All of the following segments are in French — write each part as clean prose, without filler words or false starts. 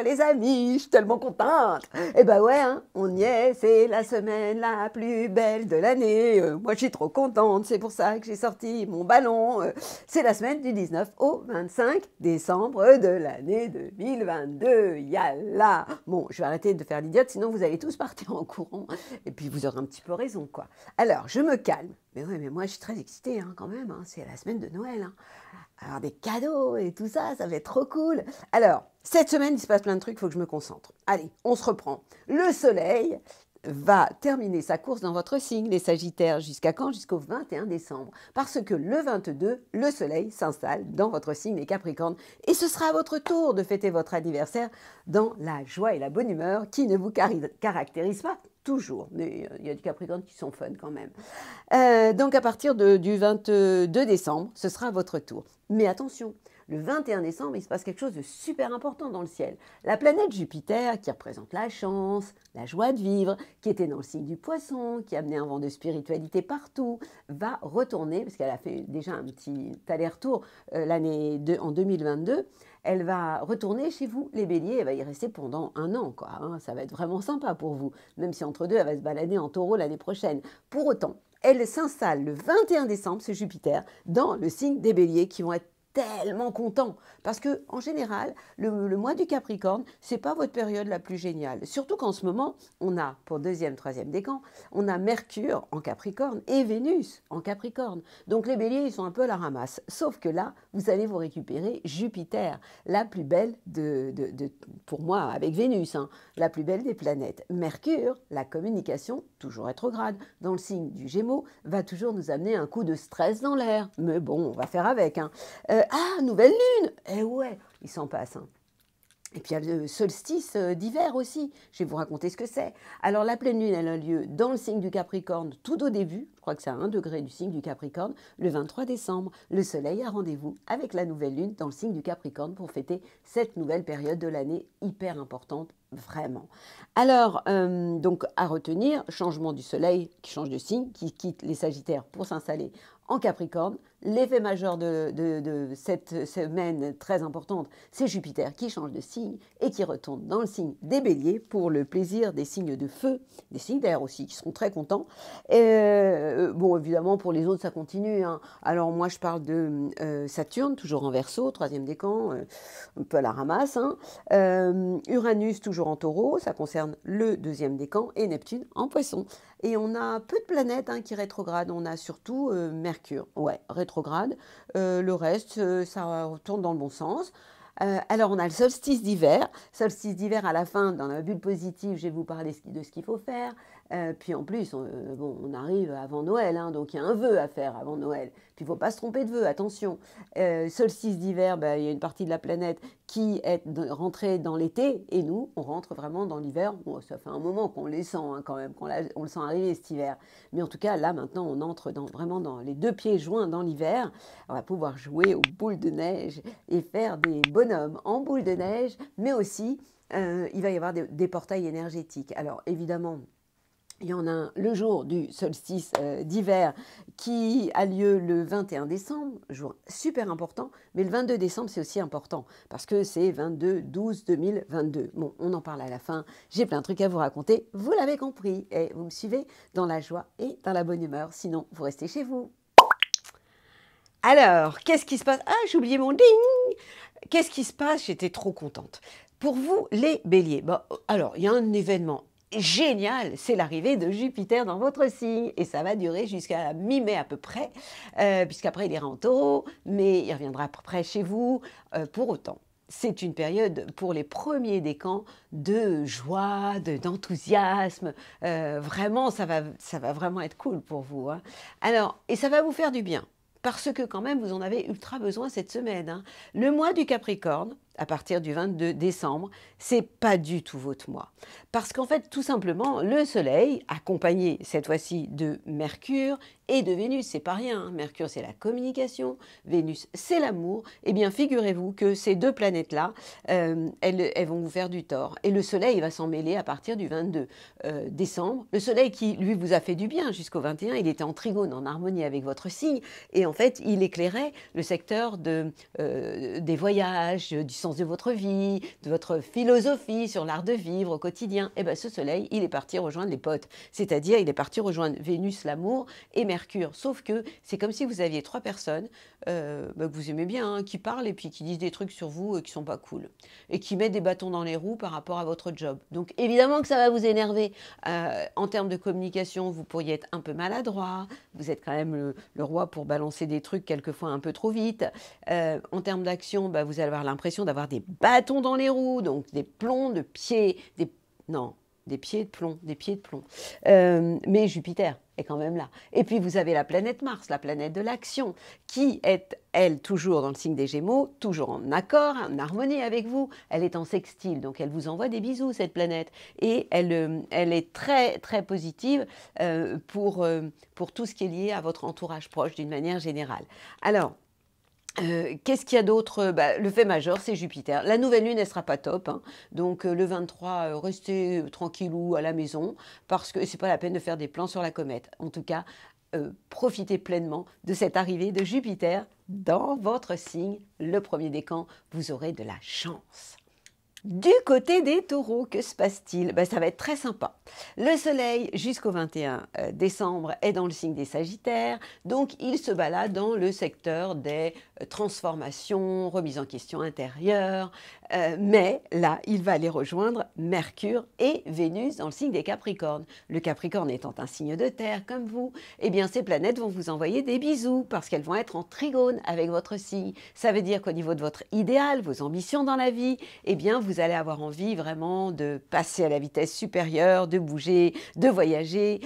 les amis, je suis tellement contente. Eh ben ouais, hein, on y est, c'est la semaine la plus belle de l'année. Moi, je suis trop contente, c'est pour ça que j'ai sorti mon ballon. C'est la semaine du 19 au 25 décembre de l'année 2022. Yalla! Bon, je vais arrêter de faire l'idiote, sinon vous allez tous partir en courant. Et puis vous aurez un petit peu raison, quoi. Alors, je me calme. Mais oui, mais moi, je suis très excitée, hein, quand même. Hein, c'est la semaine de Noël. Hein. Alors, des cadeaux et tout ça, ça va être trop cool. Alors, cette semaine, il se passe plein de trucs, il faut que je me concentre. Allez, on se reprend. Le soleil va terminer sa course dans votre signe, les Sagittaires, jusqu'à quand? Jusqu'au 21 décembre. Parce que le 22, le soleil s'installe dans votre signe, les Capricornes, et ce sera à votre tour de fêter votre anniversaire dans la joie et la bonne humeur qui ne vous caractérise pas toujours, mais il y a des Capricornes qui sont fun quand même. Donc à partir du 22 décembre, ce sera votre tour. Mais attention, le 21 décembre, il se passe quelque chose de super important dans le ciel. La planète Jupiter, qui représente la chance, la joie de vivre, qui était dans le signe du Poisson, qui amenait un vent de spiritualité partout, va retourner, parce qu'elle a fait déjà un petit aller-retour en 2022, elle va retourner chez vous, les béliers, elle va y rester pendant un an, quoi. Hein. Ça va être vraiment sympa pour vous, même si entre deux, elle va se balader en taureau l'année prochaine. Pour autant, elle s'installe le 21 décembre, ce Jupiter, dans le signe des béliers, qui vont être tellement contents. Parce que, en général, le mois du Capricorne, c'est pas votre période la plus géniale. Surtout qu'en ce moment, on a, pour deuxième, troisième décan, on a Mercure en Capricorne et Vénus en Capricorne. Donc les béliers, ils sont un peu à la ramasse. Sauf que là, vous allez vous récupérer Jupiter, la plus belle pour moi, avec Vénus, hein, la plus belle des planètes. Mercure, la communication, toujours rétrograde, dans le signe du Gémeaux, va toujours nous amener un coup de stress dans l'air. Mais bon, on va faire avec, hein. Nouvelle lune! Eh ouais, il s'en passe. Hein. Et puis il y a le solstice d'hiver aussi. Je vais vous raconter ce que c'est. Alors la pleine lune, elle a lieu dans le signe du Capricorne tout au début. Je crois que c'est à 1 degré du signe du Capricorne, le 23 décembre. Le soleil a rendez-vous avec la nouvelle lune dans le signe du Capricorne pour fêter cette nouvelle période de l'année hyper importante. Vraiment. Alors, donc à retenir, changement du soleil qui change de signe, qui quitte les Sagittaires pour s'installer en Capricorne. L'effet majeur de cette semaine très importante, c'est Jupiter qui change de signe et qui retourne dans le signe des Béliers pour le plaisir des signes de feu, des signes d'air aussi, qui seront très contents. Bon, évidemment, pour les autres, ça continue. Hein. Alors moi, je parle de Saturne, toujours en Verseau, troisième décan, un peu à la ramasse. Hein. Uranus, toujours en Taureau, ça concerne le deuxième décan, et Neptune en Poisson. Et on a peu de planètes hein, qui rétrogradent. On a surtout Mercure, ouais, rétrograde. Le reste, ça retourne dans le bon sens. Alors, on a le solstice d'hiver. Solstice d'hiver, à la fin, dans la bulle positive, je vais vous parler de ce qu'il faut faire. Puis en plus, on arrive avant Noël, hein, donc il y a un vœu à faire avant Noël. Puis il ne faut pas se tromper de vœu, attention. Solstice d'hiver, il y a une partie de la planète qui est rentrée dans l'été, et nous, on rentre vraiment dans l'hiver. Bon, ça fait un moment qu'on les sent hein, quand même, on le sent arriver cet hiver. Mais en tout cas, là, maintenant, on entre vraiment dans les deux pieds joints dans l'hiver. On va pouvoir jouer aux boules de neige et faire des bonhommes en boules de neige, mais aussi, il va y avoir des portails énergétiques. Alors, évidemment, il y en a un le jour du solstice d'hiver qui a lieu le 21 décembre, jour super important, mais le 22 décembre c'est aussi important parce que c'est 22-12-2022. Bon, on en parle à la fin, j'ai plein de trucs à vous raconter, vous l'avez compris, et vous me suivez dans la joie et dans la bonne humeur, sinon vous restez chez vous. Alors, qu'est-ce qui se passe? Ah, j'ai oublié mon ding! Qu'est-ce qui se passe? J'étais trop contente. Pour vous, les béliers, alors, il y a un événement génial, c'est l'arrivée de Jupiter dans votre signe et ça va durer jusqu'à la mi-mai à peu près, puisqu'après il ira en taureau, mais il reviendra à peu près chez vous. Pour autant, c'est une période pour les premiers décans de joie, d'enthousiasme. Vraiment, ça va vraiment être cool pour vous. Hein. Alors, et ça va vous faire du bien. Parce que quand même, vous en avez ultra besoin cette semaine. Hein. Le mois du Capricorne, à partir du 22 décembre, c'est pas du tout votre mois. Parce qu'en fait, tout simplement, le Soleil, accompagné cette fois-ci de Mercure et de Vénus, c'est pas rien, hein. Mercure, c'est la communication, Vénus, c'est l'amour. Eh bien, figurez-vous que ces deux planètes-là, elles vont vous faire du tort. Et le Soleil va s'en mêler à partir du 22 décembre. Le Soleil qui, lui, vous a fait du bien jusqu'au 21, il était en trigone, en harmonie avec votre signe, et en fait, il éclairait le secteur des voyages, du sens de votre vie, de votre philosophie sur l'art de vivre au quotidien. Et bien, ce Soleil, il est parti rejoindre les potes, c'est-à-dire il est parti rejoindre Vénus, l'amour, et Mercure. Sauf que c'est comme si vous aviez trois personnes que vous aimez bien, hein, qui parlent et puis qui disent des trucs sur vous qui sont pas cool, et qui mettent des bâtons dans les roues par rapport à votre job. Donc évidemment que ça va vous énerver. En termes de communication, vous pourriez être un peu maladroit, vous êtes quand même le roi pour balancer des trucs quelquefois un peu trop vite. En termes d'action, vous allez avoir l'impression d'avoir des bâtons dans les roues, donc des plombs de pieds, des pieds de plomb, des pieds de plomb. Mais Jupiter est quand même là. Et puis vous avez la planète Mars, la planète de l'action, qui est, elle, toujours dans le signe des Gémeaux, toujours en accord, en harmonie avec vous. Elle est en sextile, donc elle vous envoie des bisous, cette planète. Et elle est très, très positive pour tout ce qui est lié à votre entourage proche d'une manière générale. Alors, qu'est-ce qu'il y a d'autre? Le fait majeur, c'est Jupiter. La nouvelle lune, elle ne sera pas top, hein. Donc le 23, restez tranquillou à la maison, parce que ce n'est pas la peine de faire des plans sur la comète. En tout cas, profitez pleinement de cette arrivée de Jupiter dans votre signe. Le premier décan, vous aurez de la chance. Du côté des taureaux, que se passe-t-il? Ça va être très sympa. Le soleil, jusqu'au 21 décembre, est dans le signe des Sagittaires, donc il se balade dans le secteur des transformations, remises en question intérieures, mais là, il va aller rejoindre Mercure et Vénus dans le signe des Capricornes. Le Capricorne étant un signe de terre comme vous, eh bien ces planètes vont vous envoyer des bisous parce qu'elles vont être en trigone avec votre signe. Ça veut dire qu'au niveau de votre idéal, vos ambitions dans la vie, eh bien vous allez avoir envie vraiment de passer à la vitesse supérieure, de bouger, de voyager.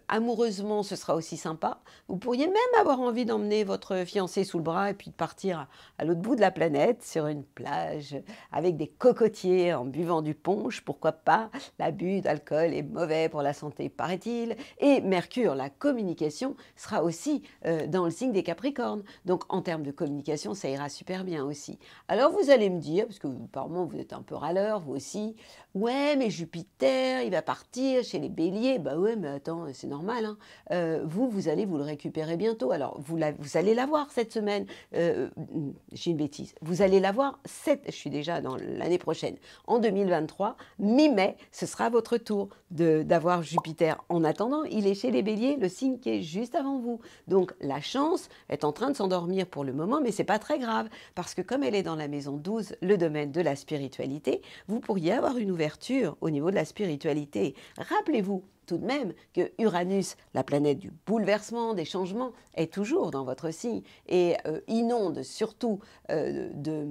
Amoureusement, ce sera aussi sympa. Vous pourriez même avoir envie d'emmener votre fiancé sous le bras et puis de partir à l'autre bout de la planète sur une plage avec des cocotiers en buvant du punch, pourquoi pas. L'abus d'alcool est mauvais pour la santé, paraît-il. Et Mercure, la communication, sera aussi dans le signe des Capricornes. Donc en termes de communication, ça ira super bien aussi. Alors vous allez me dire, parce que par moment vous êtes un peu râleur, vous aussi, ouais mais Jupiter, il va partir chez les béliers. Ouais mais attends, c'est normal, hein. Vous allez vous le récupérer bientôt. Alors vous allez l'avoir cette semaine. J'ai une bêtise. Vous allez l'avoir je suis déjà dans l'année prochaine. En 2023, mi-mai, ce sera votre tour d'avoir Jupiter. En attendant, il est chez les béliers, le signe qui est juste avant vous. Donc la chance est en train de s'endormir pour le moment, mais c'est pas très grave, parce que comme elle est dans la maison 12, le domaine de la spiritualité, vous pourriez avoir une ouverture au niveau de la spiritualité. Rappelez-vous tout de même que Uranus, la planète du bouleversement, des changements, est toujours dans votre signe et inonde surtout de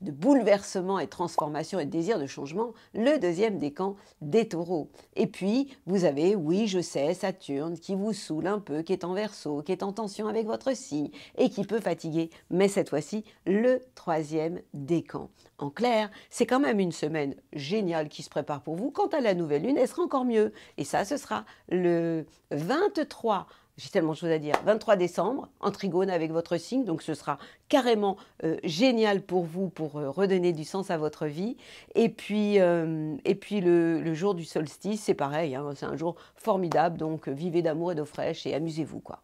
bouleversements et transformations et de désirs de changement le deuxième décan des taureaux. Et puis, vous avez, oui, je sais, Saturne qui vous saoule un peu, qui est en Verseau, qui est en tension avec votre signe et qui peut fatiguer, mais cette fois-ci, le troisième décan. En clair, c'est quand même une semaine géniale qui se prépare pour vous. Quant à la nouvelle lune, elle sera encore mieux. Et ça, ce sera le 23, j'ai tellement de choses à dire, 23 décembre, en trigone avec votre signe. Donc ce sera carrément génial pour vous, pour redonner du sens à votre vie. Et puis le jour du solstice, c'est pareil, hein, c'est un jour formidable. Donc vivez d'amour et d'eau fraîche et amusez-vous, quoi.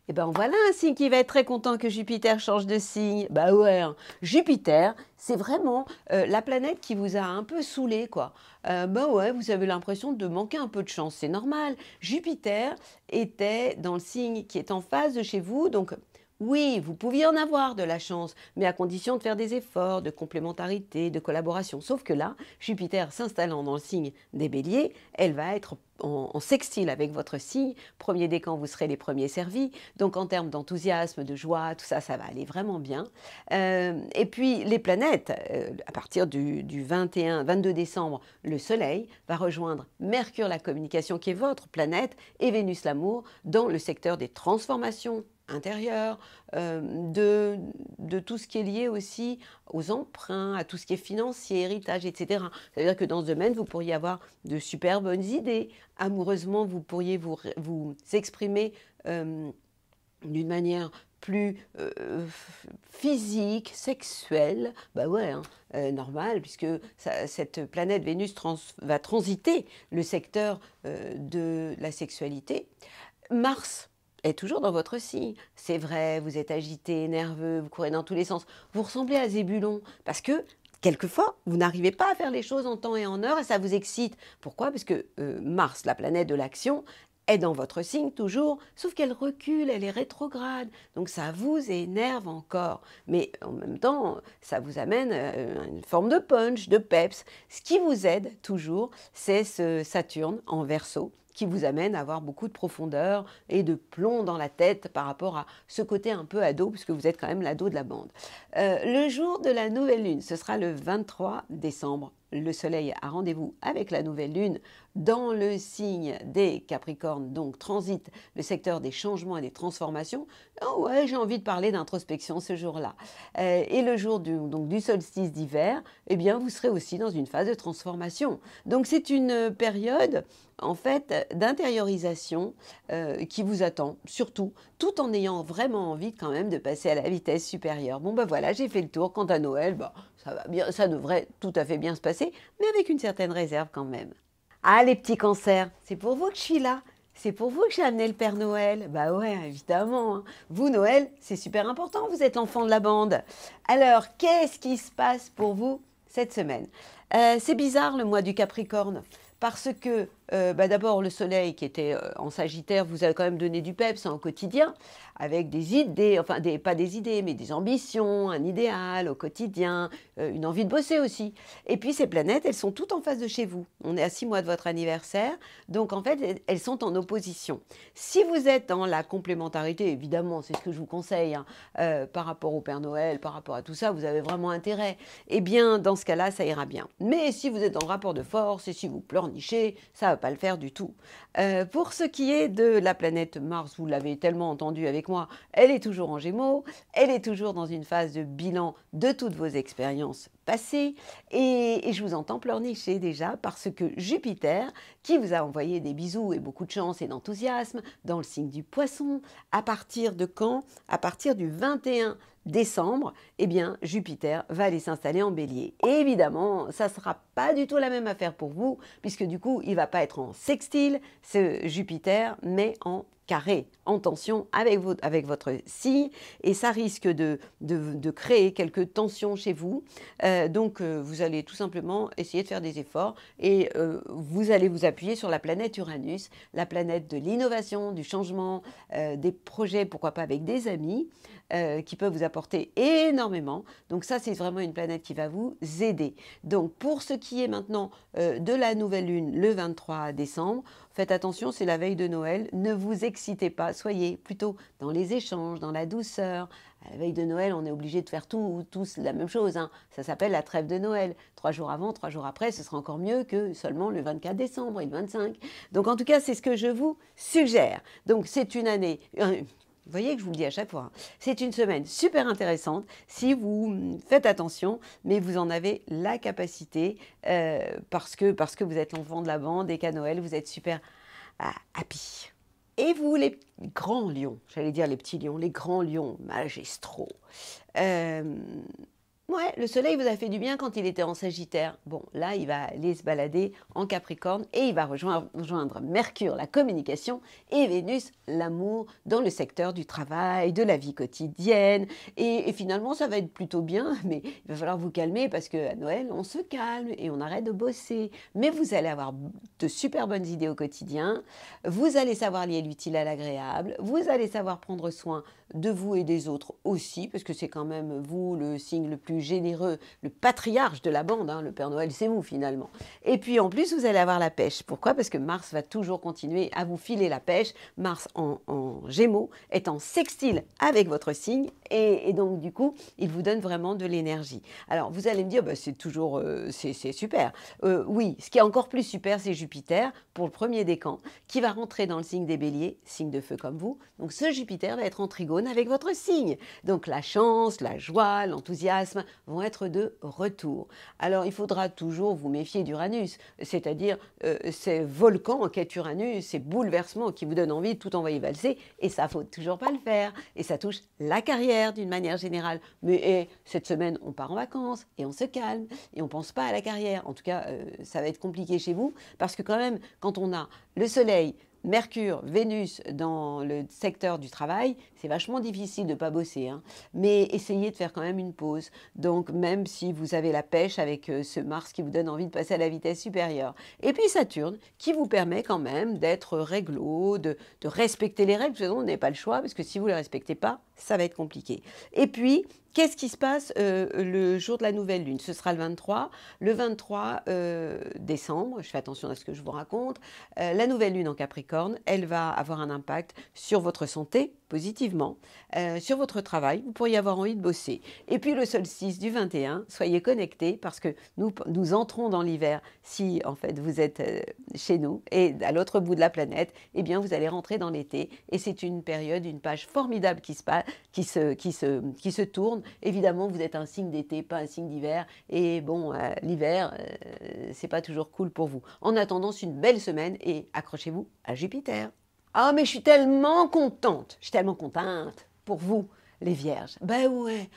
Et ben voilà un signe qui va être très content que Jupiter change de signe. Ouais, hein. Jupiter, c'est vraiment la planète qui vous a un peu saoulé, quoi. Ouais, vous avez l'impression de manquer un peu de chance, c'est normal. Jupiter était dans le signe qui est en face de chez vous, donc oui, vous pouviez en avoir de la chance, mais à condition de faire des efforts, de complémentarité, de collaboration. Sauf que là, Jupiter s'installant dans le signe des béliers, elle va être en sextile avec votre signe. Premier décan, vous serez les premiers servis. Donc en termes d'enthousiasme, de joie, tout ça, ça va aller vraiment bien. Et puis les planètes, à partir du 22 décembre, le Soleil va rejoindre Mercure, la communication, qui est votre planète, et Vénus, l'amour, dans le secteur des transformations, intérieure, de tout ce qui est lié aussi aux emprunts, à tout ce qui est financier, héritage, etc. Ça veut dire que dans ce domaine, vous pourriez avoir de super bonnes idées. Amoureusement, vous pourriez vous exprimer d'une manière plus physique, sexuelle, bah ouais, hein, normal, puisque cette planète Vénus va transiter le secteur de la sexualité. Mars est toujours dans votre signe. C'est vrai, vous êtes agité, nerveux, vous courez dans tous les sens. Vous ressemblez à Zébulon, parce que quelquefois, vous n'arrivez pas à faire les choses en temps et en heure, et ça vous excite. Pourquoi? Parce que Mars, la planète de l'action, est dans votre signe toujours, sauf qu'elle recule, elle est rétrograde. Donc ça vous énerve encore. Mais en même temps, ça vous amène une forme de punch, de peps. Ce qui vous aide toujours, c'est ce Saturne en Verseau, qui vous amène à avoir beaucoup de profondeur et de plomb dans la tête par rapport à ce côté un peu ado, puisque vous êtes quand même l'ado de la bande. Le jour de la nouvelle lune, ce sera le 23 décembre. Le soleil a rendez-vous avec la nouvelle lune dans le signe des Capricornes, donc transite le secteur des changements et des transformations. Oh ouais, j'ai envie de parler d'introspection ce jour-là. Et le jour du solstice d'hiver, eh bien, vous serez aussi dans une phase de transformation. Donc c'est une période en fait d'intériorisation qui vous attend, surtout, tout en ayant vraiment envie quand même de passer à la vitesse supérieure. Bon ben voilà, j'ai fait le tour. Quant à Noël, bah, ça va bien, ça devrait tout à fait bien se passer, mais avec une certaine réserve quand même. Ah les petits cancers, c'est pour vous que je suis là. C'est pour vous que j'ai amené le Père Noël. Bah ouais, évidemment, hein. Vous, Noël, c'est super important, vous êtes l'enfant de la bande. Alors, qu'est-ce qui se passe pour vous cette semaine? C'est bizarre le mois du Capricorne, parce que d'abord le soleil qui était en Sagittaire vous a quand même donné du peps au quotidien, avec des idées, enfin pas des idées, mais des ambitions, un idéal au quotidien, une envie de bosser aussi. Et puis ces planètes, elles sont toutes en face de chez vous. On est à 6 mois de votre anniversaire, donc en fait elles sont en opposition. Si vous êtes dans la complémentarité, évidemment, c'est ce que je vous conseille, hein, par rapport au Père Noël, par rapport à tout ça, vous avez vraiment intérêt. Eh bien, dans ce cas-là, ça ira bien. Mais si vous êtes dans le rapport de force et si vous pleurnichez, ça va pas le faire du tout. Pour ce qui est de la planète Mars, vous l'avez tellement entendu avec moi, elle est toujours en Gémeaux, elle est toujours dans une phase de bilan de toutes vos expériences passées, et je vous entends pleurnicher déjà parce que Jupiter, qui vous a envoyé des bisous et beaucoup de chance et d'enthousiasme dans le signe du Poisson, à partir de quand? À partir du 21 décembre, eh bien, Jupiter va aller s'installer en Bélier. Et évidemment, ça ne sera pas du tout la même affaire pour vous, puisque du coup, il ne va pas être en sextile, ce Jupiter, mais en carré, en tension avec votre signe, et ça risque de créer quelques tensions chez vous. Donc, vous allez tout simplement essayer de faire des efforts, et vous allez vous appuyer sur la planète Uranus, la planète de l'innovation, du changement, des projets, pourquoi pas avec des amis, qui peuvent vous apporter énormément. Donc ça, c'est vraiment une planète qui va vous aider. Donc pour ce qui est maintenant de la nouvelle lune le 23 décembre, faites attention, c'est la veille de Noël, ne vous excitez pas, soyez plutôt dans les échanges, dans la douceur. À la veille de Noël, on est obligé de faire tous la même chose, hein. Ça s'appelle la trêve de Noël. 3 jours avant, 3 jours après, ce sera encore mieux que seulement le 24 décembre et le 25. Donc en tout cas, c'est ce que je vous suggère. Donc c'est une année... Vous voyez que je vous le dis à chaque fois, hein. C'est une semaine super intéressante si vous faites attention, mais vous en avez la capacité parce que vous êtes l'enfant de la bande et qu'à Noël, vous êtes super happy. Et vous, les grands lions, j'allais dire les petits lions, les grands lions magistraux. Ouais, le soleil vous a fait du bien quand il était en Sagittaire. Bon, là, il va aller se balader en Capricorne et il va rejoindre Mercure, la communication, et Vénus, l'amour, dans le secteur du travail, de la vie quotidienne. Et finalement, ça va être plutôt bien, mais il va falloir vous calmer parce qu'à Noël, on se calme et on arrête de bosser. Mais vous allez avoir de super bonnes idées au quotidien. Vous allez savoir lier l'utile à l'agréable. Vous allez savoir prendre soin de vous et des autres aussi, parce que c'est quand même vous le signe le plus plus généreux, le patriarche de la bande, hein, le Père Noël, c'est vous finalement. Et puis en plus, vous allez avoir la pêche. Pourquoi? Parce que Mars va toujours continuer à vous filer la pêche. Mars en Gémeaux est en sextile avec votre signe et donc du coup, il vous donne vraiment de l'énergie. Alors vous allez me dire, bah, c'est toujours, c'est super. Oui, ce qui est encore plus super, c'est Jupiter pour le premier décan qui va rentrer dans le signe des Béliers, signe de feu comme vous. Donc ce Jupiter va être en trigone avec votre signe. Donc la chance, la joie, l'enthousiasme vont être de retour. Alors il faudra toujours vous méfier d'Uranus, c'est-à-dire ces volcans en quête Uranus, ces bouleversements qui vous donnent envie de tout envoyer valser, et ça faut toujours pas le faire. Et ça touche la carrière d'une manière générale. Mais cette semaine, on part en vacances et on se calme et on pense pas à la carrière. En tout cas, ça va être compliqué chez vous parce que quand même, quand on a le Soleil, Mercure, Vénus dans le secteur du travail, c'est vachement difficile de ne pas bosser, hein. Mais essayez de faire quand même une pause. Donc même si vous avez la pêche avec ce Mars qui vous donne envie de passer à la vitesse supérieure. Et puis Saturne qui vous permet quand même d'être réglo, de respecter les règles. De toute façon, on n'a pas le choix parce que si vous ne les respectez pas, ça va être compliqué. Et puis, qu'est-ce qui se passe le jour de la nouvelle lune? Ce sera le 23. Le 23 décembre, je fais attention à ce que je vous raconte, la nouvelle lune en Capricorne, elle va avoir un impact sur votre santé, positivement, sur votre travail, vous pourriez avoir envie de bosser. Et puis le solstice du 21, soyez connectés parce que nous entrons dans l'hiver si en fait vous êtes chez nous et à l'autre bout de la planète, eh bien vous allez rentrer dans l'été et c'est une période, une page formidable qui se tourne. Évidemment, vous êtes un signe d'été, pas un signe d'hiver et bon, l'hiver, c'est pas toujours cool pour vous. En attendant, c'est une belle semaine et accrochez-vous à Jupiter. Ah, mais je suis tellement contente pour vous, les vierges. Ben ouais,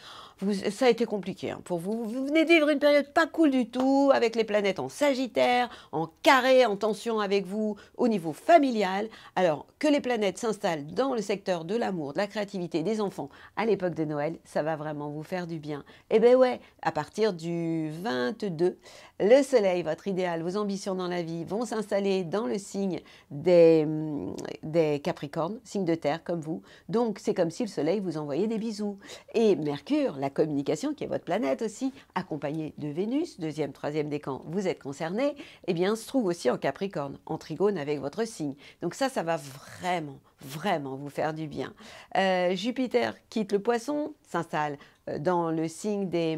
ça a été compliqué hein, pour vous. Vous venez de vivre une période pas cool du tout, avec les planètes en Sagittaire, en carré, en tension avec vous au niveau familial. Alors, que les planètes s'installent dans le secteur de l'amour, de la créativité des enfants à l'époque de Noël, ça va vraiment vous faire du bien. Eh ben ouais, à partir du 22, le soleil, votre idéal, vos ambitions dans la vie vont s'installer dans le signe des Capricornes, signe de terre comme vous. Donc, c'est comme si le soleil vous envoyait des bisous. Et Mercure, la communication, qui est votre planète aussi, accompagnée de Vénus, deuxième, troisième décan, vous êtes concerné, eh bien, se trouve aussi en Capricorne, en trigone avec votre signe. Donc ça va vraiment vous faire du bien. Jupiter quitte le Poisson, s'installe dans le signe des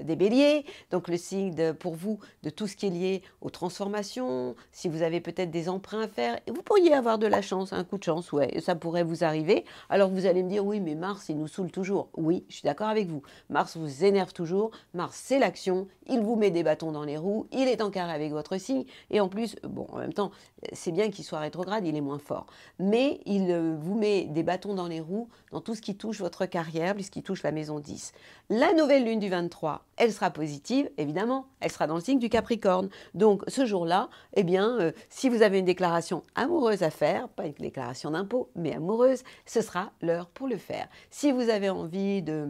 Béliers, donc le signe pour vous de tout ce qui est lié aux transformations, si vous avez peut-être des emprunts à faire, et vous pourriez avoir de la chance, un coup de chance, ouais, ça pourrait vous arriver. Alors vous allez me dire, oui, mais Mars, il nous saoule toujours. Oui, je suis d'accord avec vous. Mars vous énerve toujours. Mars, c'est l'action. Il vous met des bâtons dans les roues. Il est en carré avec votre signe. Et en plus, bon, en même temps, c'est bien qu'il soit rétrograde, il est moins fort. Mais il vous met des bâtons dans les roues dans tout ce qui touche votre carrière, puisqu'il touche la maison 10. La nouvelle lune du 23, elle sera positive, évidemment. Elle sera dans le signe du Capricorne. Donc, ce jour-là, eh bien, si vous avez une déclaration amoureuse à faire, pas une déclaration d'impôt, mais amoureuse, ce sera l'heure pour le faire. Si vous avez envie de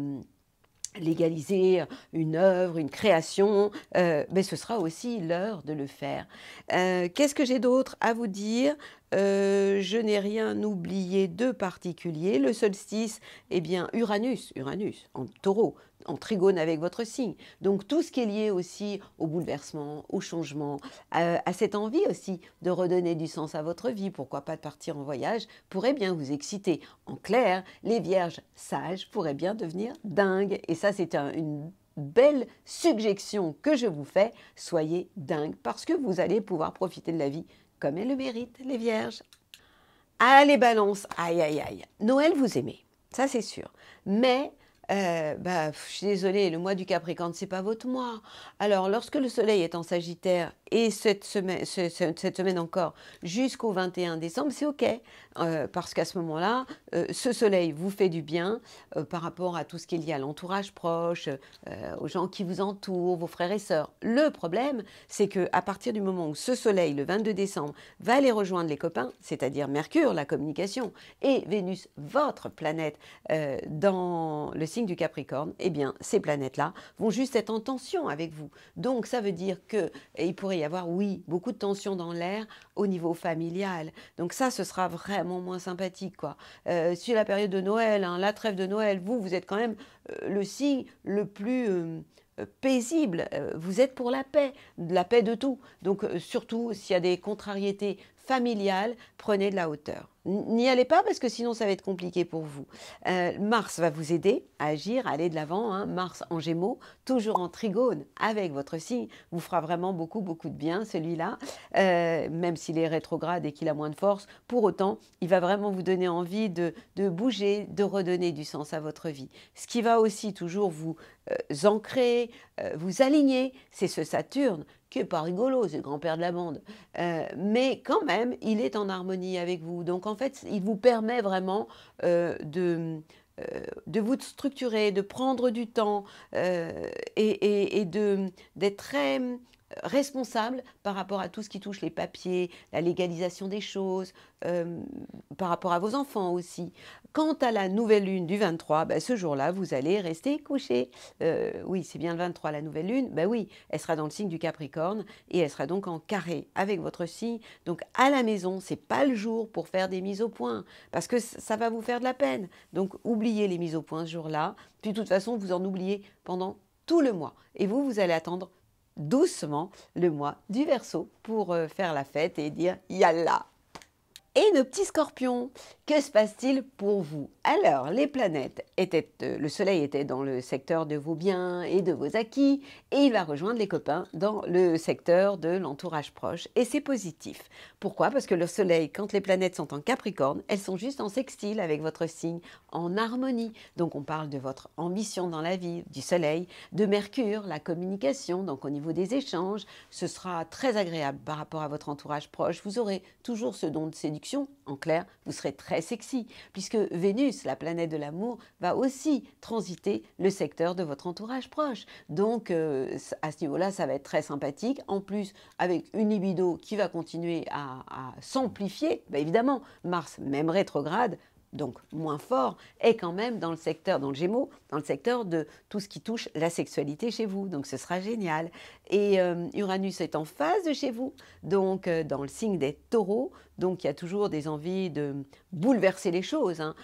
légaliser une œuvre, une création, mais ce sera aussi l'heure de le faire. Qu'est-ce que j'ai d'autre à vous dire? Je n'ai rien oublié de particulier. Le solstice, eh bien, Uranus en taureau, en trigone avec votre signe. Donc tout ce qui est lié aussi au bouleversement, au changement, à cette envie aussi de redonner du sens à votre vie, pourquoi pas de partir en voyage, pourrait bien vous exciter. En clair, les vierges sages pourraient bien devenir dingues. Et ça, c'est une belle suggestion que je vous fais. Soyez dingues parce que vous allez pouvoir profiter de la vie comme elle le mérite, les vierges. Ah, les balances, aïe, aïe, aïe. Noël, vous aimez, ça c'est sûr. Mais, je suis désolée, le mois du Capricorne, c'est pas votre mois. Alors, lorsque le soleil est en Sagittaire, et cette semaine encore, jusqu'au 21 décembre, c'est OK. Parce qu'à ce moment-là, ce soleil vous fait du bien par rapport à tout ce qui est lié à l'entourage proche, aux gens qui vous entourent, vos frères et sœurs. Le problème, c'est qu'à partir du moment où ce soleil, le 22 décembre, va aller rejoindre les copains, c'est-à-dire Mercure, la communication, et Vénus, votre planète, dans le signe du Capricorne, eh bien, ces planètes-là vont juste être en tension avec vous. Donc, ça veut dire qu'il pourrait y avoir, oui, beaucoup de tensions dans l'air au niveau familial. Donc ça, ce sera vraiment moins sympathique, quoi. Sur la période de Noël, hein, la trêve de Noël, vous êtes quand même le signe le plus paisible. Vous êtes pour la paix de tout. Donc surtout, s'il y a des contrariétés familiales, prenez de la hauteur. N'y allez pas parce que sinon ça va être compliqué pour vous. Mars va vous aider à agir, à aller de l'avant. Hein. Mars en Gémeaux, toujours en trigone avec votre signe, vous fera vraiment beaucoup de bien celui-là. Même s'il est rétrograde et qu'il a moins de force, pour autant, il va vraiment vous donner envie de bouger, de redonner du sens à votre vie. Ce qui va aussi toujours vous ancrer, vous aligner, c'est ce Saturne qui n'est pas rigolo, c'est le grand-père de la bande. Mais quand même, il est en harmonie avec vous. Donc en fait, il vous permet vraiment de vous structurer, de prendre du temps et d'être très responsable par rapport à tout ce qui touche les papiers, la légalisation des choses, par rapport à vos enfants aussi. Quant à la nouvelle lune du 23, ben, ce jour-là, vous allez rester couché. Oui, c'est bien le 23, la nouvelle lune. Ben oui, elle sera dans le signe du Capricorne et elle sera donc en carré avec votre signe. Donc à la maison, c'est pas le jour pour faire des mises au point parce que ça va vous faire de la peine. Donc oubliez les mises au point ce jour-là. Puis de toute façon, vous en oubliez pendant tout le mois. Et vous allez attendre doucement le mois du Verseau pour faire la fête et dire Yallah. Et nos petits scorpions, que se passe-t-il pour vous? Alors, les planètes étaient, le soleil était dans le secteur de vos biens et de vos acquis, et il va rejoindre les copains dans le secteur de l'entourage proche, et c'est positif. Pourquoi? Parce que le soleil, quand les planètes sont en Capricorne, elles sont juste en sextile avec votre signe, en harmonie. Donc on parle de votre ambition dans la vie, du soleil, de Mercure, la communication, donc au niveau des échanges, ce sera très agréable par rapport à votre entourage proche, vous aurez toujours ce don de séduction. En clair, vous serez très sexy, puisque Vénus, la planète de l'amour, va aussi transiter le secteur de votre entourage proche. Donc, à ce niveau-là, ça va être très sympathique. En plus, avec une libido qui va continuer à s'amplifier, bah évidemment, Mars, même rétrograde, donc moins fort, est quand même dans le secteur, dans le Gémeaux, dans le secteur de tout ce qui touche la sexualité chez vous. Donc ce sera génial. Et Uranus est en phase de chez vous, donc dans le signe des Taureaux. Donc il y a toujours des envies de bouleverser les choses, hein,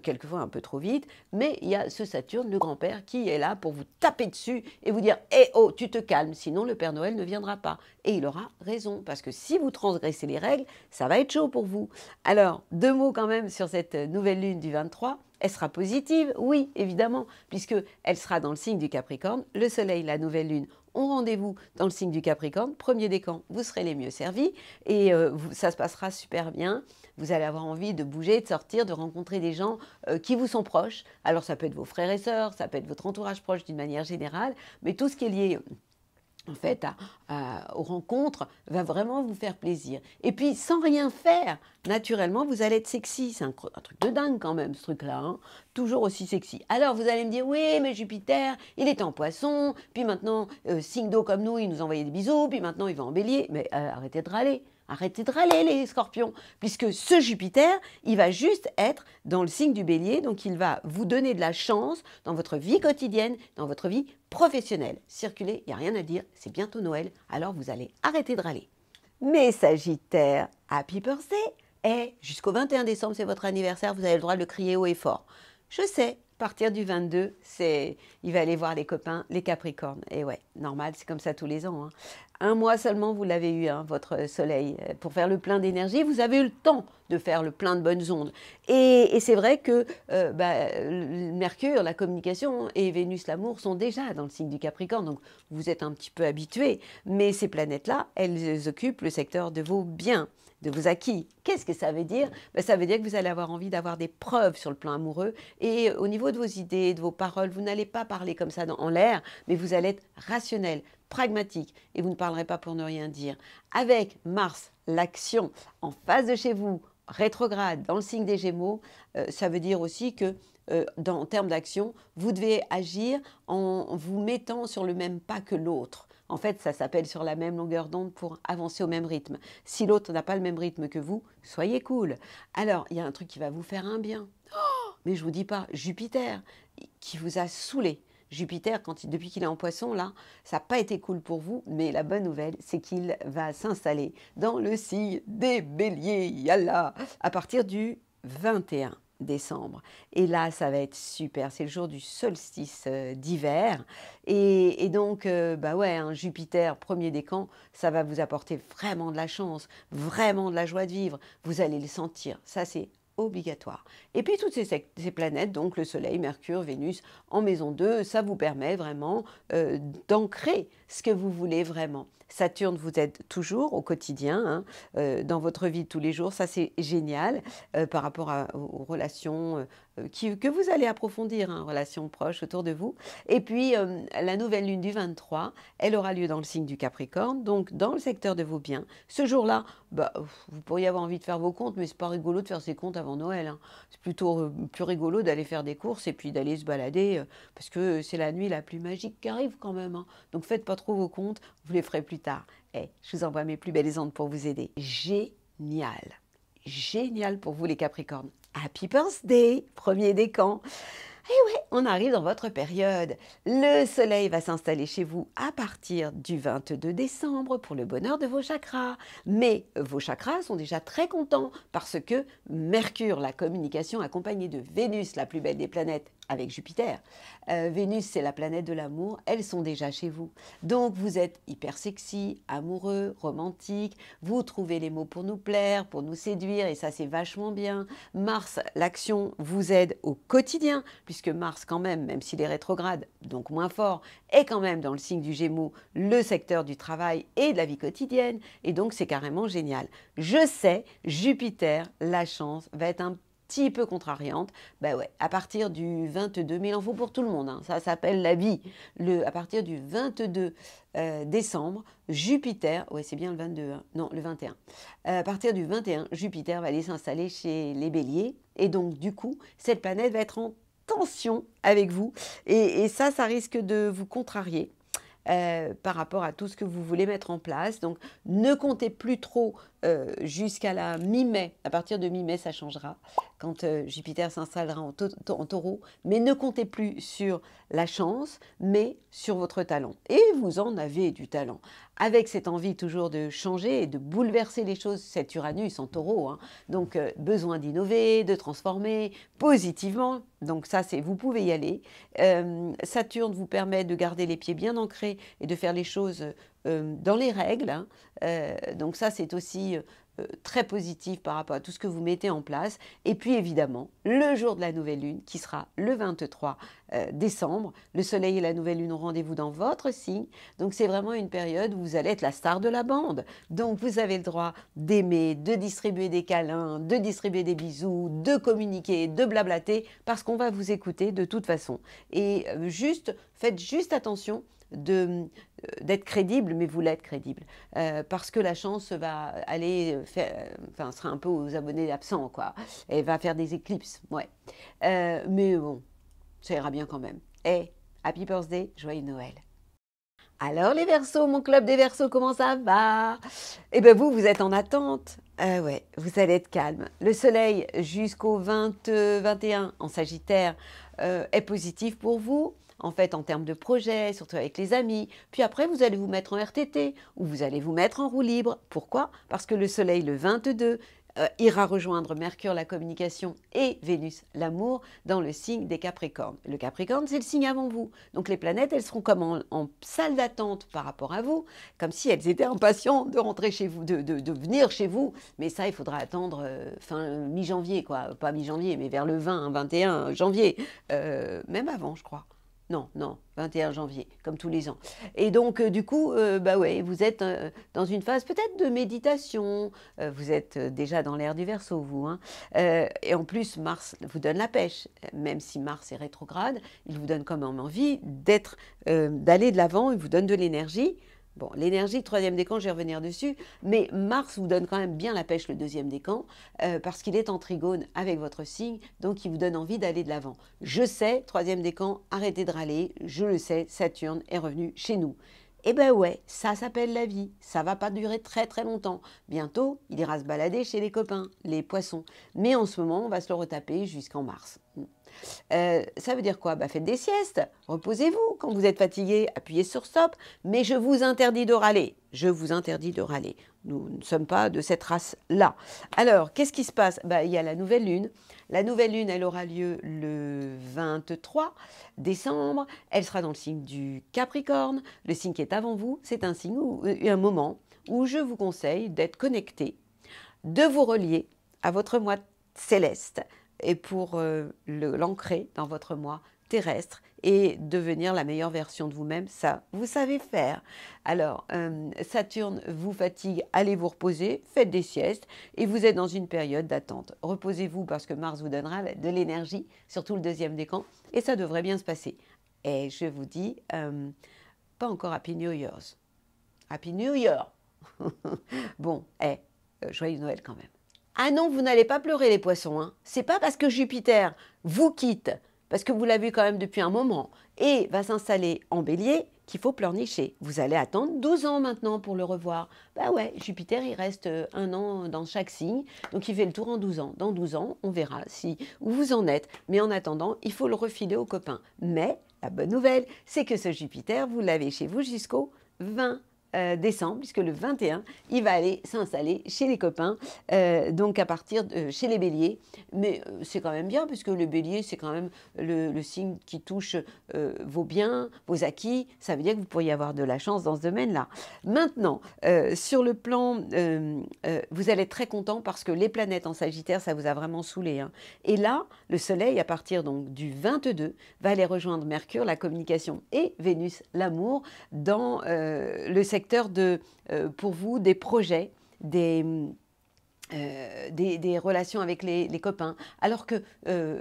quelquefois un peu trop vite. Mais il y a ce Saturne, le grand-père, qui est là pour vous taper dessus et vous dire « Eh oh, tu te calmes, sinon le Père Noël ne viendra pas ». Et il aura raison, parce que si vous transgressez les règles, ça va être chaud pour vous. Alors, 2 mots quand même sur cette nouvelle lune du 23. Elle sera positive, oui, évidemment, puisqu'elle sera dans le signe du Capricorne. Le Soleil, la nouvelle lune, ont rendez-vous dans le signe du Capricorne. Premier décan, vous serez les mieux servis et ça se passera super bien. Vous allez avoir envie de bouger, de sortir, de rencontrer des gens qui vous sont proches. Alors ça peut être vos frères et sœurs, ça peut être votre entourage proche d'une manière générale, mais tout ce qui est lié en fait, aux rencontres, va vraiment vous faire plaisir. Et puis, sans rien faire, naturellement, vous allez être sexy. C'est un truc de dingue quand même, ce truc-là. Hein, toujours aussi sexy. Alors, vous allez me dire, oui, mais Jupiter, il est en Poisson. Puis maintenant, signe d'eau comme nous, il nous envoyait des bisous. Puis maintenant, il va en Bélier. Mais arrêtez de râler. Arrêtez de râler les scorpions, puisque ce Jupiter, il va juste être dans le signe du Bélier, donc il va vous donner de la chance dans votre vie quotidienne, dans votre vie professionnelle. Circulez, il n'y a rien à dire, c'est bientôt Noël, alors vous allez arrêter de râler. Mais Sagittaire, happy birthday! Et jusqu'au 21 décembre, c'est votre anniversaire, vous avez le droit de le crier haut et fort. Je sais, à partir du 22, il va aller voir les copains, les Capricornes. Et ouais, normal, c'est comme ça tous les ans. Hein. 1 mois seulement, vous l'avez eu, hein, votre soleil. Pour faire le plein d'énergie, vous avez eu le temps de faire le plein de bonnes ondes. Et c'est vrai que Mercure, la communication, et Vénus, l'amour, sont déjà dans le signe du Capricorne. Donc, vous êtes un petit peu habitués. Mais ces planètes-là, elles occupent le secteur de vos biens, de vos acquis. Qu'est-ce que ça veut dire? Ça veut dire que vous allez avoir envie d'avoir des preuves sur le plan amoureux. Et au niveau de vos idées, de vos paroles, vous n'allez pas parler comme ça en l'air, mais vous allez être rationnel, pragmatique, et vous ne parlerez pas pour ne rien dire. Avec Mars, l'action, en face de chez vous, rétrograde, dans le signe des Gémeaux, ça veut dire aussi que en termes d'action, vous devez agir en vous mettant sur le même pas que l'autre. En fait, ça s'appelle sur la même longueur d'onde pour avancer au même rythme. Si l'autre n'a pas le même rythme que vous, soyez cool. Alors, il y a un truc qui va vous faire un bien. Oh, Mais je ne vous dis pas, Jupiter, qui vous a saoulé. Jupiter, depuis qu'il est en Poisson, là, ça n'a pas été cool pour vous, mais la bonne nouvelle, c'est qu'il va s'installer dans le signe des Béliers, yalla, à partir du 21 décembre. Et là, ça va être super. C'est le jour du solstice d'hiver. Et donc, bah ouais, hein, Jupiter, premier décan, ça va vous apporter vraiment de la chance, vraiment de la joie de vivre. Vous allez le sentir. Ça, c'est obligatoire. Et puis toutes ces planètes, donc le Soleil, Mercure, Vénus, en maison 2, ça vous permet vraiment d'ancrer ce que vous voulez vraiment. Saturne vous aide toujours au quotidien, hein, dans votre vie de tous les jours. Ça, c'est génial par rapport aux relations que vous allez approfondir, hein, relations proches autour de vous. Et puis, la nouvelle lune du 23, elle aura lieu dans le signe du Capricorne, donc dans le secteur de vos biens. Ce jour-là, bah, vous pourriez avoir envie de faire vos comptes, mais c'est pas rigolo de faire ses comptes avant Noël, hein. C'est plutôt plus rigolo d'aller faire des courses et puis d'aller se balader, parce que c'est la nuit la plus magique qui arrive quand même, hein. Donc faites pas trop vos comptes, vous les ferez plus tard. Je vous envoie mes plus belles ondes pour vous aider. Génial! Génial pour vous les Capricornes. Happy birthday, premier décan. Et ouais, on arrive dans votre période. Le soleil va s'installer chez vous à partir du 22 décembre pour le bonheur de vos chakras. Mais vos chakras sont déjà très contents parce que Mercure, la communication accompagnée de Vénus, la plus belle des planètes, avec Jupiter. Vénus, c'est la planète de l'amour, elles sont déjà chez vous. Donc vous êtes hyper sexy, amoureux, romantique, vous trouvez les mots pour nous plaire, pour nous séduire, et ça c'est vachement bien. Mars, l'action vous aide au quotidien, puisque Mars quand même s'il est rétrograde, donc moins fort, est quand même dans le signe du Gémeaux, le secteur du travail et de la vie quotidienne, et donc c'est carrément génial. Je sais, Jupiter, la chance, va être un petit peu contrariante, ben ouais, à partir du 22, mais il en faut pour tout le monde, hein, ça s'appelle la vie. À partir du 22 décembre, Jupiter, ouais c'est bien le 22, hein, non le 21, à partir du 21, Jupiter va aller s'installer chez les Béliers, et donc du coup, cette planète va être en tension avec vous, et ça risque de vous contrarier. Par rapport à tout ce que vous voulez mettre en place. Donc, ne comptez plus trop jusqu'à la mi-mai. À partir de mi-mai, ça changera quand Jupiter s'installera en taureau. Mais ne comptez plus sur la chance, mais sur votre talent. Et vous en avez du talent. Avec cette envie toujours de changer et de bouleverser les choses, cet Uranus en taureau, hein. Donc besoin d'innover, de transformer positivement. Donc ça, vous pouvez y aller. Saturne vous permet de garder les pieds bien ancrés et de faire les choses dans les règles, hein. Donc ça, c'est aussi très positif par rapport à tout ce que vous mettez en place. Et puis évidemment, le jour de la nouvelle lune, qui sera le 23 décembre, le soleil et la nouvelle lune ont rendez-vous dans votre signe. Donc c'est vraiment une période où vous allez être la star de la bande. Donc vous avez le droit d'aimer, de distribuer des câlins, de distribuer des bisous, de communiquer, de blablater, parce qu'on va vous écouter de toute façon. Et faites juste attention d'être crédible, mais vous l'êtes crédible, parce que la chance va aller sera un peu aux abonnés absents, quoi. Elle va faire des éclipses, ouais. Mais bon, ça ira bien quand même. Happy birthday, joyeux Noël. Alors les Verseaux, mon club des Verseaux, comment ça va? Eh bien vous êtes en attente. Ouais, vous allez être calme. Le soleil jusqu'au 21 en Sagittaire est positif pour vous. En fait, en termes de projet, surtout avec les amis. Puis après, vous allez vous mettre en RTT ou vous allez vous mettre en roue libre. Pourquoi? Parce que le soleil, le 22, ira rejoindre Mercure, la communication, et Vénus, l'amour, dans le signe des Capricornes. Le Capricorne, c'est le signe avant vous. Donc les planètes, elles seront comme en salle d'attente par rapport à vous, comme si elles étaient impatientes de rentrer chez vous, de venir chez vous. Mais ça, il faudra attendre fin mi-janvier, quoi. Pas mi-janvier, mais vers le 20, 21 janvier. Même avant, je crois. Non, 21 janvier, comme tous les ans. Et donc, du coup, bah ouais, vous êtes dans une phase peut-être de méditation. Vous êtes déjà dans l'ère du Verseau, vous, hein. Et en plus, Mars vous donne la pêche. Même si Mars est rétrograde, il vous donne quand même envie d'aller de l'avant, il vous donne de l'énergie. Bon, l'énergie, troisième décan, je vais revenir dessus, mais Mars vous donne quand même bien la pêche, le deuxième décan, parce qu'il est en trigone avec votre signe, donc il vous donne envie d'aller de l'avant. Je sais, troisième décan, arrêtez de râler, je le sais, Saturne est revenu chez nous. Eh ben ouais, ça s'appelle la vie. Ça va pas durer très très longtemps. Bientôt, il ira se balader chez les copains, les poissons. Mais en ce moment, on va se le retaper jusqu'en mars. Ça veut dire quoi? Bah, faites des siestes, reposez-vous. Quand vous êtes fatigué, appuyez sur stop. Mais je vous interdis de râler. Je vous interdis de râler. Nous ne sommes pas de cette race-là. Alors, qu'est-ce qui se passe? Bah, il y a la nouvelle lune. La nouvelle lune, elle aura lieu le 23 décembre. Elle sera dans le signe du Capricorne. Le signe qui est avant vous, c'est un signe, un moment où je vous conseille d'être connecté, de vous relier à votre moi céleste et pour l'ancrer dans votre moi terrestre et devenir la meilleure version de vous-même, ça, vous savez faire. Alors, Saturne vous fatigue, allez vous reposer, faites des siestes et vous êtes dans une période d'attente. Reposez-vous parce que Mars vous donnera de l'énergie, surtout le deuxième décan, et ça devrait bien se passer. Et je vous dis, pas encore Happy New Year's. Happy New Year. Bon, joyeux Noël quand même. Ah non, vous n'allez pas pleurer les poissons, hein. C'est pas parce que Jupiter vous quitte, parce que vous l'avez quand même depuis un moment, et va s'installer en bélier, qu'il faut pleurnicher. Vous allez attendre 12 ans maintenant pour le revoir. Bah ouais, Jupiter, il reste un an dans chaque signe, donc il fait le tour en 12 ans. Dans 12 ans, on verra où vous en êtes. Mais en attendant, il faut le refiler aux copains. Mais la bonne nouvelle, c'est que ce Jupiter, vous l'avez chez vous jusqu'au 20 décembre, puisque le 21, il va aller s'installer chez les copains, donc à partir de chez les béliers. Mais c'est quand même bien, puisque le bélier, c'est quand même le signe qui touche vos biens, vos acquis. Ça veut dire que vous pourriez avoir de la chance dans ce domaine-là. Maintenant, sur le plan, vous allez être très content parce que les planètes en Sagittaire, ça vous a vraiment saoulé, hein. Et là, le Soleil, à partir donc du 22, va aller rejoindre Mercure, la communication, et Vénus, l'amour, dans le secteur pour vous, des projets, des relations avec les copains. Alors que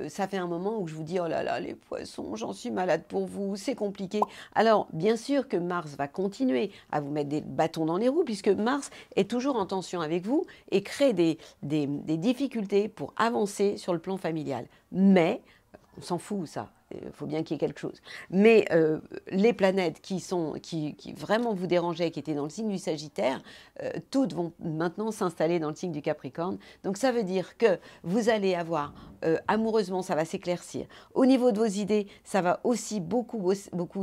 ça fait un moment où je vous dis, oh là là, les poissons, j'en suis malade pour vous, c'est compliqué. Alors, bien sûr que Mars va continuer à vous mettre des bâtons dans les roues, puisque Mars est toujours en tension avec vous et crée des difficultés pour avancer sur le plan familial. Mais, on s'en fout, ça. Il faut bien qu'il y ait quelque chose. Mais les planètes qui vraiment vous dérangeaient, qui étaient dans le signe du Sagittaire, toutes vont maintenant s'installer dans le signe du Capricorne. Donc ça veut dire que vous allez avoir, amoureusement, ça va s'éclaircir. Au niveau de vos idées, ça va aussi beaucoup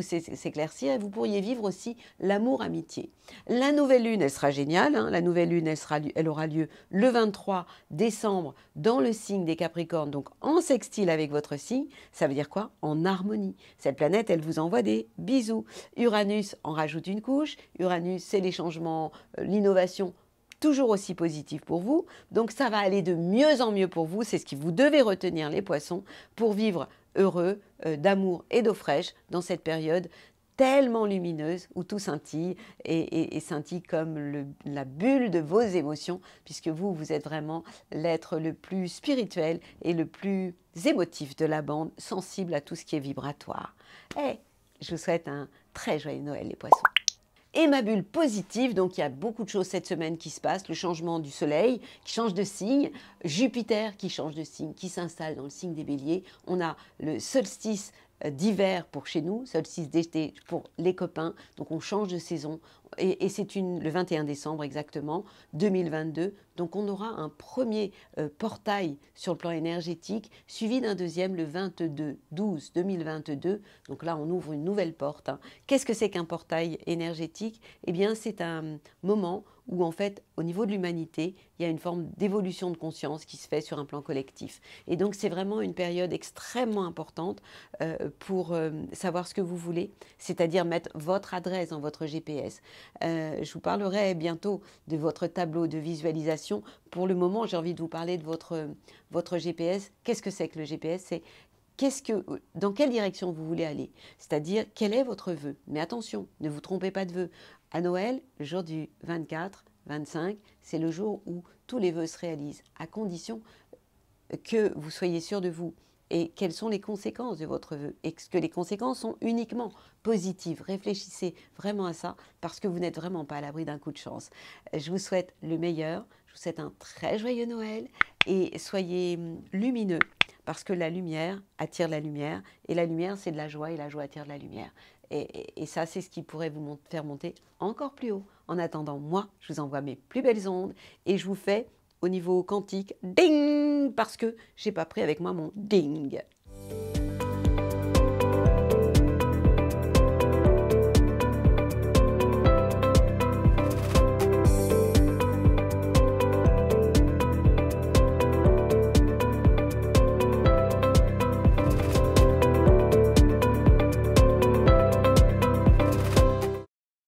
s'éclaircir. Et vous pourriez vivre aussi l'amour-amitié. La nouvelle lune, elle sera géniale, hein. La nouvelle lune, elle aura lieu le 23 décembre dans le signe des Capricornes, donc en sextile avec votre signe. Ça veut dire quoi? En harmonie. Cette planète, elle vous envoie des bisous. Uranus en rajoute une couche. Uranus, c'est les changements, l'innovation, toujours aussi positif pour vous. Donc ça va aller de mieux en mieux pour vous. C'est ce que vous devez retenir, les poissons, pour vivre heureux, d'amour et d'eau fraîche dans cette période tellement lumineuse où tout scintille et scintille comme la bulle de vos émotions, puisque vous êtes vraiment l'être le plus spirituel et le plus émotif de la bande, sensible à tout ce qui est vibratoire. Je vous souhaite un très joyeux Noël, les poissons. Et ma bulle positive, donc il y a beaucoup de choses cette semaine qui se passent, le changement du soleil qui change de signe, Jupiter qui change de signe, qui s'installe dans le signe des béliers, on a le solstice d'hiver pour chez nous, solstice d'été pour les copains, donc on change de saison, et c'est le 21 décembre exactement, 2022, donc on aura un premier portail sur le plan énergétique, suivi d'un deuxième le 22-12-2022, donc là on ouvre une nouvelle porte, hein. Qu'est-ce que c'est qu'un portail énergétique? Eh bien c'est un moment où en fait, au niveau de l'humanité, il y a une forme d'évolution de conscience qui se fait sur un plan collectif. Et donc c'est vraiment une période extrêmement importante pour savoir ce que vous voulez, c'est-à-dire mettre votre adresse dans votre GPS. Je vous parlerai bientôt de votre tableau de visualisation. Pour le moment, j'ai envie de vous parler de votre GPS. Qu'est-ce que c'est que le GPS? C'est dans quelle direction vous voulez aller? C'est-à-dire, quel est votre vœu? Mais attention, ne vous trompez pas de vœu. À Noël, le jour du 24, 25, c'est le jour où tous les vœux se réalisent, à condition que vous soyez sûr de vous. Et quelles sont les conséquences de votre vœu? Est-ce que les conséquences sont uniquement positives? Réfléchissez vraiment à ça, parce que vous n'êtes vraiment pas à l'abri d'un coup de chance. Je vous souhaite le meilleur, je vous souhaite un très joyeux Noël, et soyez lumineux, parce que la lumière attire la lumière, et la lumière c'est de la joie, et la joie attire de la lumière. Et ça, c'est ce qui pourrait vous faire monter encore plus haut. En attendant, moi, je vous envoie mes plus belles ondes et je vous fais au niveau quantique, ding, parce que j'ai pas pris avec moi mon ding.